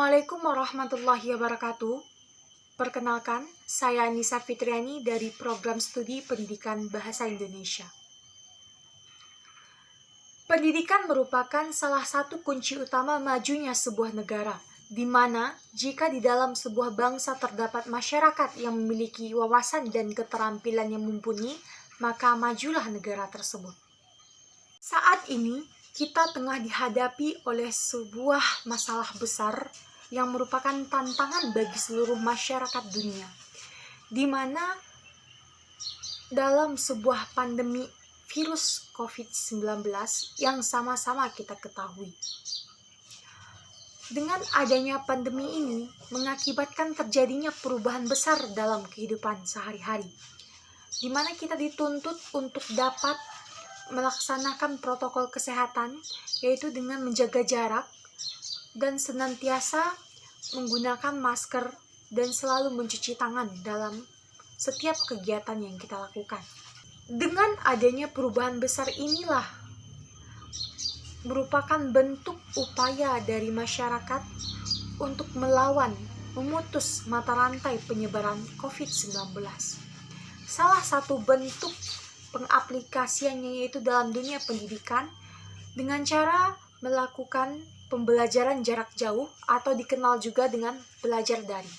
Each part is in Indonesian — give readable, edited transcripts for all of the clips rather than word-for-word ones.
Assalamualaikum warahmatullahi wabarakatuh. Perkenalkan, saya Nisa Fitriani dari Program Studi Pendidikan Bahasa Indonesia. Pendidikan merupakan salah satu kunci utama majunya sebuah negara, di mana jika di dalam sebuah bangsa terdapat masyarakat yang memiliki wawasan dan keterampilan yang mumpuni, maka majulah negara tersebut. Saat ini, kita tengah dihadapi oleh sebuah masalah besar yang merupakan tantangan bagi seluruh masyarakat dunia, di mana dalam sebuah pandemi virus COVID-19 yang sama-sama kita ketahui. Dengan adanya pandemi ini mengakibatkan terjadinya perubahan besar dalam kehidupan sehari-hari, di mana kita dituntut untuk dapat melaksanakan protokol kesehatan, yaitu dengan menjaga jarak dan senantiasa menggunakan masker dan selalu mencuci tangan dalam setiap kegiatan yang kita lakukan. Dengan adanya perubahan besar inilah merupakan bentuk upaya dari masyarakat untuk melawan, memutus mata rantai penyebaran COVID-19. Salah satu bentuk pengaplikasiannya yaitu dalam dunia pendidikan dengan cara melakukan pembelajaran jarak jauh atau dikenal juga dengan belajar daring.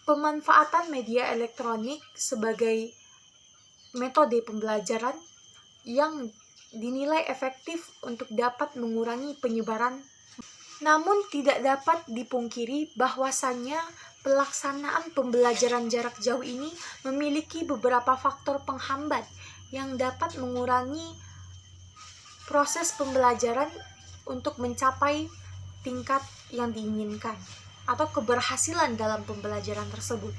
Pemanfaatan media elektronik sebagai metode pembelajaran yang dinilai efektif untuk dapat mengurangi penyebaran, namun tidak dapat dipungkiri bahwasannya pelaksanaan pembelajaran jarak jauh ini memiliki beberapa faktor penghambat yang dapat mengurangi proses pembelajaran untuk mencapai tingkat yang diinginkan atau keberhasilan dalam pembelajaran tersebut.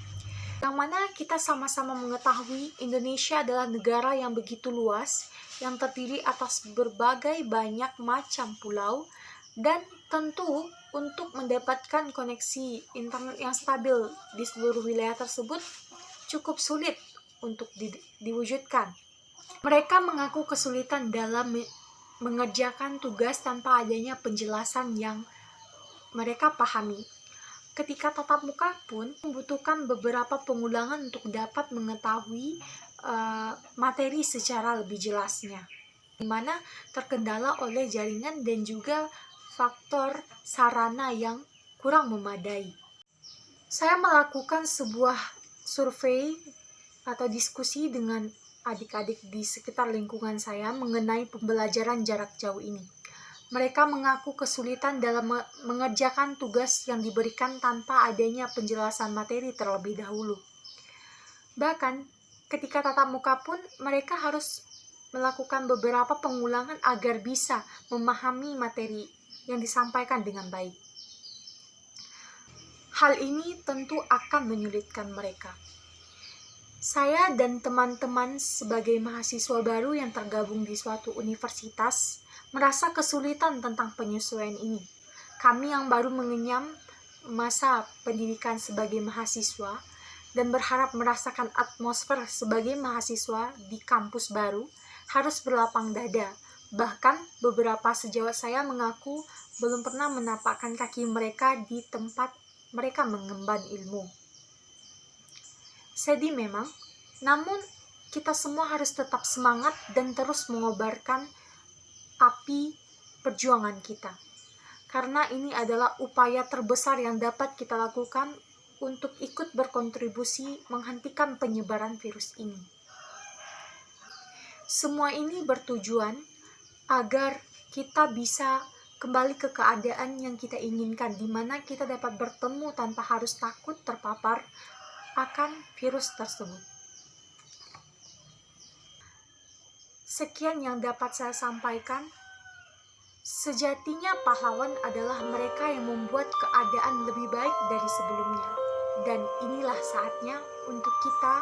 Yang mana kita sama-sama mengetahui Indonesia adalah negara yang begitu luas, yang terdiri atas berbagai banyak macam pulau, dan tentu untuk mendapatkan koneksi internet yang stabil di seluruh wilayah tersebut cukup sulit untuk diwujudkan. Mereka mengaku kesulitan dalam mengerjakan tugas tanpa adanya penjelasan yang mereka pahami. Ketika tatap muka pun membutuhkan beberapa pengulangan untuk dapat mengetahui materi secara lebih jelasnya, di mana terkendala oleh jaringan dan juga faktor sarana yang kurang memadai. Saya melakukan sebuah survei atau diskusi dengan adik-adik di sekitar lingkungan saya mengenai pembelajaran jarak jauh ini. Mereka mengaku kesulitan dalam mengerjakan tugas yang diberikan tanpa adanya penjelasan materi terlebih dahulu. Bahkan, ketika tatap muka pun mereka harus melakukan beberapa pengulangan agar bisa memahami materi yang disampaikan dengan baik. Hal ini tentu akan menyulitkan mereka. Saya dan teman-teman sebagai mahasiswa baru yang tergabung di suatu universitas merasa kesulitan tentang penyesuaian ini. Kami yang baru mengenyam masa pendidikan sebagai mahasiswa dan berharap merasakan atmosfer sebagai mahasiswa di kampus baru harus berlapang dada. Bahkan beberapa sejawat saya mengaku belum pernah menapakkan kaki mereka di tempat mereka mengemban ilmu. Sedih memang, namun kita semua harus tetap semangat dan terus mengobarkan api perjuangan kita. Karena ini adalah upaya terbesar yang dapat kita lakukan untuk ikut berkontribusi menghentikan penyebaran virus ini. Semua ini bertujuan agar kita bisa kembali ke keadaan yang kita inginkan, di mana kita dapat bertemu tanpa harus takut terpapar akan virus tersebut. Sekian yang dapat saya sampaikan. Sejatinya pahlawan adalah mereka yang membuat keadaan lebih baik dari sebelumnya. Dan inilah saatnya untuk kita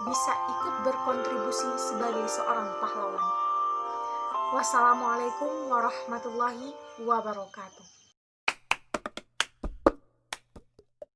bisa ikut berkontribusi sebagai seorang pahlawan. Wassalamualaikum warahmatullahi wabarakatuh.